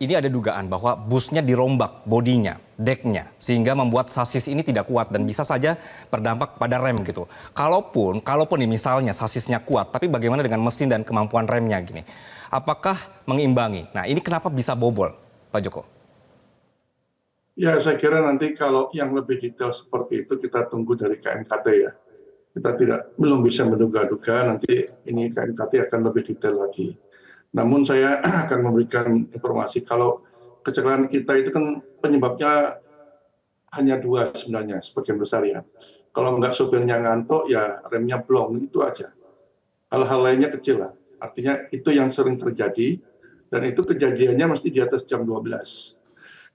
ini ada dugaan bahwa busnya dirombak bodinya, deknya, sehingga membuat sasis ini tidak kuat dan bisa saja berdampak pada rem gitu. Kalaupun nih misalnya sasisnya kuat, tapi bagaimana dengan mesin dan kemampuan remnya gini? Apakah mengimbangi? Nah ini kenapa bisa bobol, Pak Joko? Ya, saya kira nanti kalau yang lebih detail seperti itu kita tunggu dari KNKT ya. Kita belum bisa menduga-duga, nanti ini KNKT akan lebih detail lagi. Namun saya akan memberikan informasi kalau kecelakaan kita itu kan penyebabnya hanya dua sebenarnya sebagian besar ya. Kalau nggak sopirnya ngantuk ya remnya blong, itu aja. Hal-hal lainnya kecil lah. Artinya itu yang sering terjadi dan itu kejadiannya mesti di atas jam 12.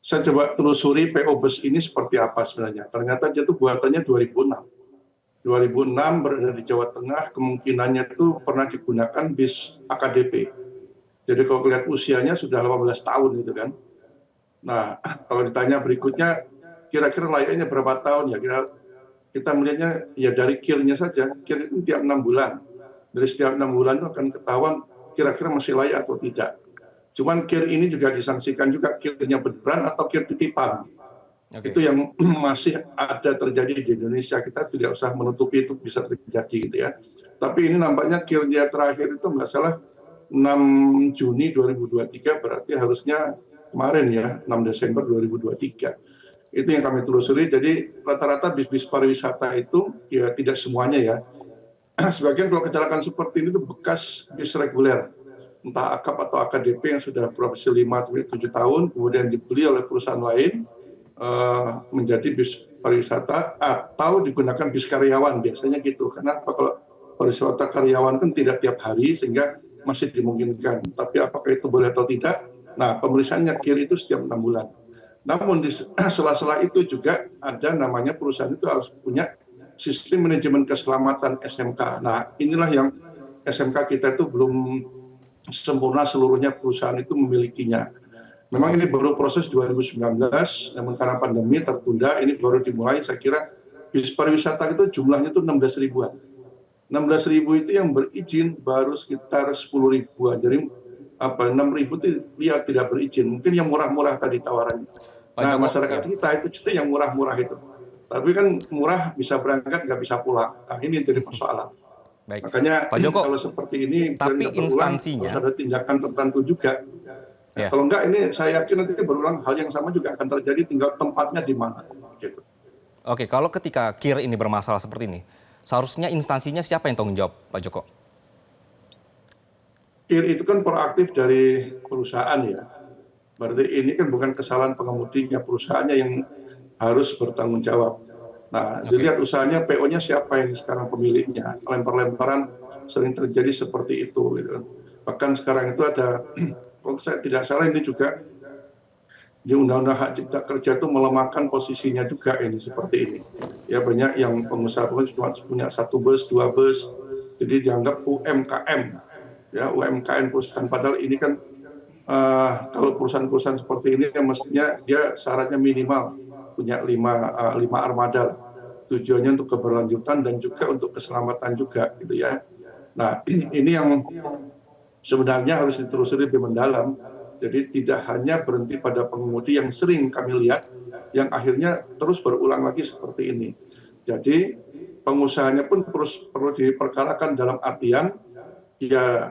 Saya coba telusuri PO bus ini seperti apa sebenarnya. Ternyata dia tuh buatannya 2006. 2006 berada di Jawa Tengah, kemungkinannya itu pernah digunakan bis AKDP. Jadi kalau lihat usianya sudah 18 tahun gitu kan. Nah, kalau ditanya berikutnya, kira-kira layaknya berapa tahun ya? Kita melihatnya ya dari kirnya saja. Kir itu tiap 6 bulan. Dari setiap 6 bulan itu akan ketahuan kira-kira masih layak atau tidak. Cuman kir ini juga disangsikan juga kirnya beneran atau kir titipan. Itu yang masih ada terjadi di Indonesia. Kita tidak usah menutupi itu bisa terjadi gitu ya. Tapi ini nampaknya kirnya terakhir itu nggak salah 6 Juni 2023, berarti harusnya kemarin ya, 6 Desember 2023. Itu yang kami telusuri. Jadi rata-rata bis-bis pariwisata itu ya tidak semuanya ya. Sebagian kalau kecelakaan seperti ini itu bekas bis reguler, entah AKAP atau AKDP yang sudah beroperasi 5-7 tahun, kemudian dibeli oleh perusahaan lain menjadi bis pariwisata atau digunakan bis karyawan, biasanya gitu. Karena kalau pariwisata karyawan kan tidak tiap hari sehingga masih dimungkinkan. Tapi apakah itu boleh atau tidak? Nah, pemeriksaannya kiri itu setiap 6 bulan. Namun di sela-sela itu juga ada namanya perusahaan itu harus punya sistem manajemen keselamatan SMK. Nah, inilah yang SMK kita itu belum sempurna seluruhnya perusahaan itu memilikinya. Memang ini baru proses 2019, namun karena pandemi tertunda, ini baru dimulai. Saya kira bis pariwisata itu jumlahnya itu 16 ribuan. 16 ribu itu yang berizin baru sekitar 10 ribuan. Jadi 6 ribu itu dia tidak berizin. Mungkin yang murah-murah tadi tawarannya. Nah, masyarakat kita itu justru yang murah-murah itu. Tapi kan murah bisa berangkat, nggak bisa pulang. Nah, ini yang jadi persoalan. Baik. Makanya Pak Joko, kalau seperti ini tapi biar nggak berulang, instansinya, harus ada tindakan tertentu juga. Nah, ya. kalau enggak ini saya yakin nanti berulang hal yang sama juga akan terjadi, tinggal tempatnya di mana. Gitu. Oke, kalau ketika KIR ini bermasalah seperti ini, seharusnya instansinya siapa yang tanggung jawab, Pak Joko? KIR itu kan proaktif dari perusahaan ya. Berarti ini kan bukan kesalahan pengemudinya, perusahaannya yang harus bertanggung jawab. Nah, dilihat usahanya PO-nya siapa yang sekarang pemiliknya. Lempar-lemparan sering terjadi seperti itu. Gitu. Bahkan sekarang itu ada, kalau saya tidak salah ini juga di Undang-Undang Hak Cipta Kerja itu melemahkan posisinya juga ini seperti ini. Ya banyak yang pengusaha cuma punya 1 bus, 2 bus, jadi dianggap UMKM. Ya UMKM perusahaan, padahal ini kan kalau perusahaan-perusahaan seperti ini yang mestinya dia syaratnya minimal punya 5 armada. Tujuannya untuk keberlanjutan dan juga untuk keselamatan juga gitu ya. Nah, ini yang sebenarnya harus ditelusuri lebih mendalam. Jadi tidak hanya berhenti pada pengemudi yang sering kami lihat yang akhirnya terus berulang lagi seperti ini. Jadi pengusahanya pun perlu diperkarakan dalam artian ya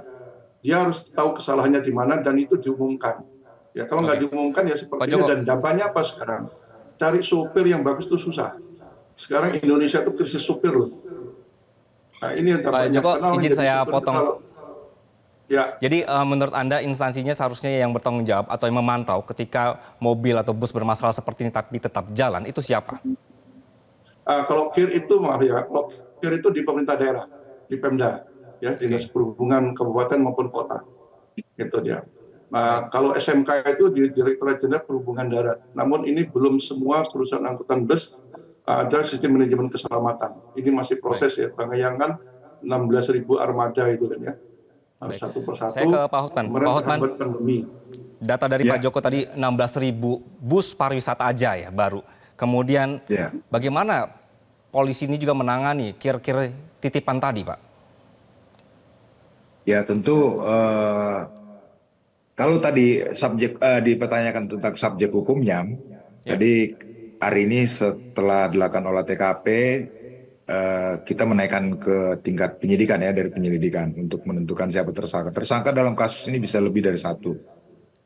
dia harus tahu kesalahannya di mana dan itu diumumkan. Ya kalau nggak diumumkan ya seperti ini, dan dampaknya apa sekarang? Cari supir yang bagus itu susah. Sekarang Indonesia itu krisis supir loh. Nah ini yang dampaknya. Pak Joko, izin saya potong. Ya. Jadi menurut Anda instansinya seharusnya yang bertanggung jawab atau yang memantau ketika mobil atau bus bermasalah seperti ini tapi tetap jalan, itu siapa? Kalau KIR itu maaf ya, kalau KIR itu di pemerintah daerah, di Pemda, ya Dinas Perhubungan Kabupaten maupun Kota, gitu dia. Nah, kalau SMK itu di Direktorat Jenderal Perhubungan Darat. Namun ini belum semua perusahaan angkutan bus ada sistem manajemen keselamatan. Ini masih proses ya, bayangkan 16.000 armada itu kan ya. Harus satu persatu. Saya ke Pak Hotman. Pak Hotman, data dari Pak Joko tadi 16.000 bus pariwisata aja ya baru. Kemudian bagaimana polisi ini juga menangani kir-kir titipan tadi, Pak? Ya tentu Kalau tadi dipertanyakan tentang subjek hukumnya, Ya. tadi hari ini setelah dilakukan olah TKP, kita menaikkan ke tingkat penyidikan ya, dari penyelidikan untuk menentukan siapa tersangka. Tersangka dalam kasus ini bisa lebih dari satu.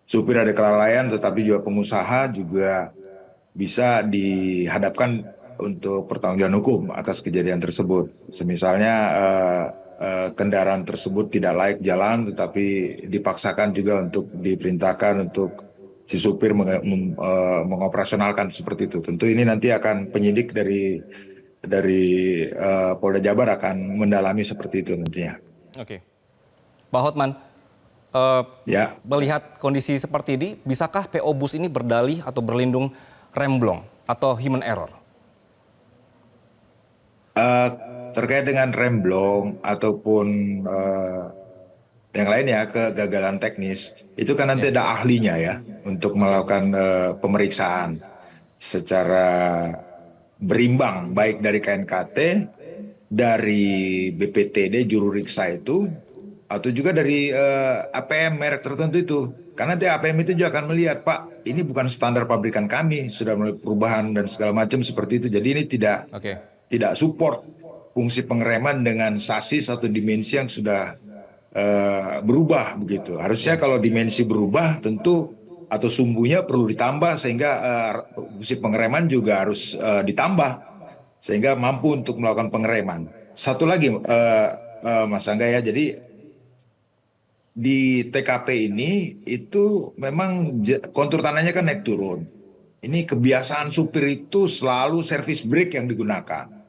Supir ada kelalaian, tetapi juga pengusaha juga bisa dihadapkan untuk pertanggungjawaban hukum atas kejadian tersebut. Semisalnya kendaraan tersebut tidak layak jalan, tetapi dipaksakan juga untuk diperintahkan untuk si supir mengoperasionalkan seperti itu. Tentu ini nanti akan penyidik dari Polda Jabar akan mendalami seperti itu nantinya. Oke. Pak Hotman, Ya. melihat kondisi seperti ini, bisakah PO Bus ini berdalih atau berlindung remblong atau human error? Eh, Terkait dengan remblong ataupun yang lain ya, kegagalan teknis, itu kan nanti Ya. ada ahlinya ya untuk melakukan pemeriksaan secara berimbang, baik dari KNKT, dari BPTD juru riksa itu, atau juga dari APM merek tertentu itu. Karena nanti APM itu juga akan melihat, Pak, ini bukan standar pabrikan kami, sudah mulai perubahan dan segala macam seperti itu. Jadi ini Oke. tidak support fungsi pengereman dengan sasis atau dimensi yang sudah berubah begitu. Harusnya Ya. kalau dimensi berubah tentu atau sumbunya perlu ditambah sehingga fungsi pengereman juga harus ditambah sehingga mampu untuk melakukan pengereman. Satu lagi Mas Angga ya, jadi di TKP ini itu memang kontur tanahnya kan naik turun. Ini kebiasaan supir itu selalu servis brake yang digunakan.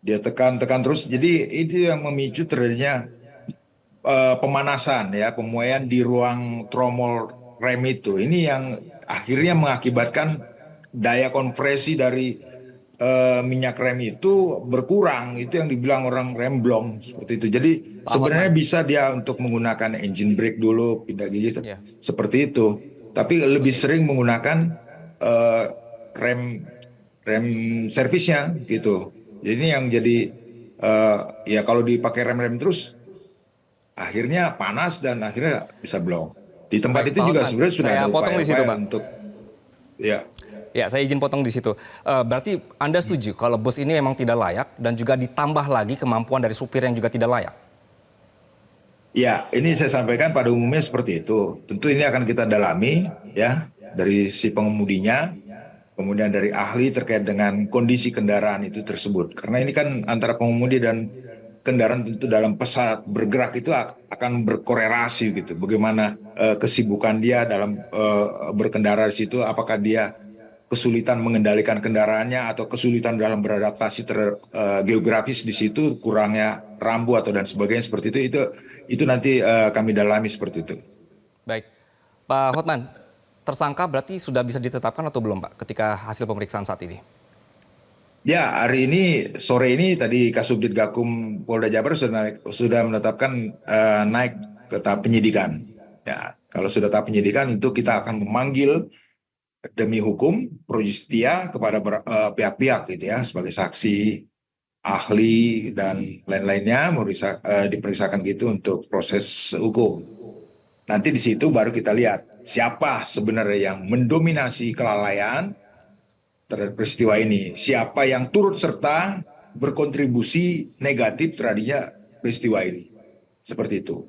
Dia tekan-tekan terus, jadi itu yang memicu terjadinya pemanasan ya, pemuaian di ruang tromol rem itu. Ini yang akhirnya mengakibatkan daya kompresi dari minyak rem itu berkurang. Itu yang dibilang orang remblong seperti itu. Jadi Pak sebenarnya Hotman. bisa dia untuk menggunakan engine brake dulu, pindah gitu, Ya. seperti itu. Tapi lebih Oke. sering menggunakan rem rem servisnya gitu. Jadi ini yang jadi ya kalau dipakai rem-rem terus akhirnya panas dan akhirnya bisa blong. Di tempat Baik, itu Pak juga Hotman, sebenarnya sudah saya ada potong di situ, upaya-upaya Pak. untuk ya. Ya, saya izin potong di situ. Berarti Anda setuju kalau bus ini memang tidak layak dan juga ditambah lagi kemampuan dari supir yang juga tidak layak? Ya, ini saya sampaikan pada umumnya seperti itu. Tentu ini akan kita dalami ya dari si pengemudinya, kemudian dari ahli terkait dengan kondisi kendaraan itu tersebut. Karena ini kan antara pengemudi dan kendaraan tentu dalam pesat bergerak itu akan berkorelasi gitu. Bagaimana kesibukan dia dalam berkendara di situ, apakah dia kesulitan mengendalikan kendaraannya atau kesulitan dalam beradaptasi geografis di situ, kurangnya rambu atau dan sebagainya seperti itu nanti kami dalami seperti itu. Baik. Pak Hotman, tersangka berarti sudah bisa ditetapkan atau belum, Pak, ketika hasil pemeriksaan saat ini? Ya, hari ini sore ini tadi Kasubdit Gakum Polda Jabar sudah menetapkan naik ke tahap penyidikan. Ya, kalau sudah tahap penyidikan tentu kita akan memanggil demi hukum pro justia kepada pihak-pihak gitu ya sebagai saksi, ahli dan lain-lainnya diperiksakan gitu untuk proses hukum. Nanti di situ baru kita lihat siapa sebenarnya yang mendominasi kelalaian terhadap peristiwa ini, siapa yang turut serta berkontribusi negatif terhadap peristiwa ini. Seperti itu.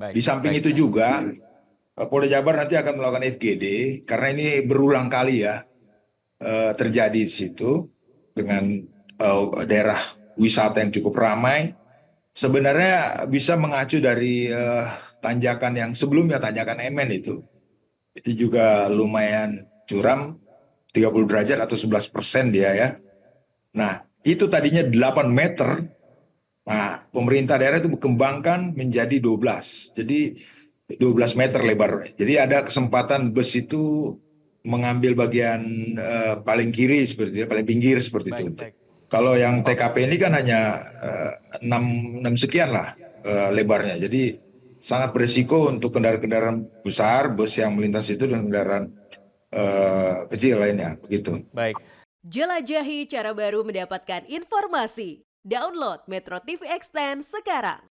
Baik, Di samping baik. itu juga Polda Jabar nanti akan melakukan FGD karena ini berulang kali ya terjadi di situ dengan daerah wisata yang cukup ramai. Sebenarnya bisa mengacu dari tanjakan yang sebelumnya, tanjakan Emen itu. Itu juga lumayan curam, 30 derajat atau 11% dia ya. Nah, itu tadinya 8 meter. Nah, pemerintah daerah itu kembangkan menjadi 12. Jadi 12 meter lebar. Jadi ada kesempatan bus itu mengambil bagian paling kiri seperti itu, paling pinggir seperti itu. Baik, baik. Kalau yang Pak, TKP ini kan hanya 6 sekian lah lebarnya. Jadi sangat berisiko untuk kendaraan-kendaraan besar, bus yang melintas itu dan kendaraan kecil lainnya, begitu. baik. Jelajahi cara baru mendapatkan informasi. Download Metro TV Extend sekarang.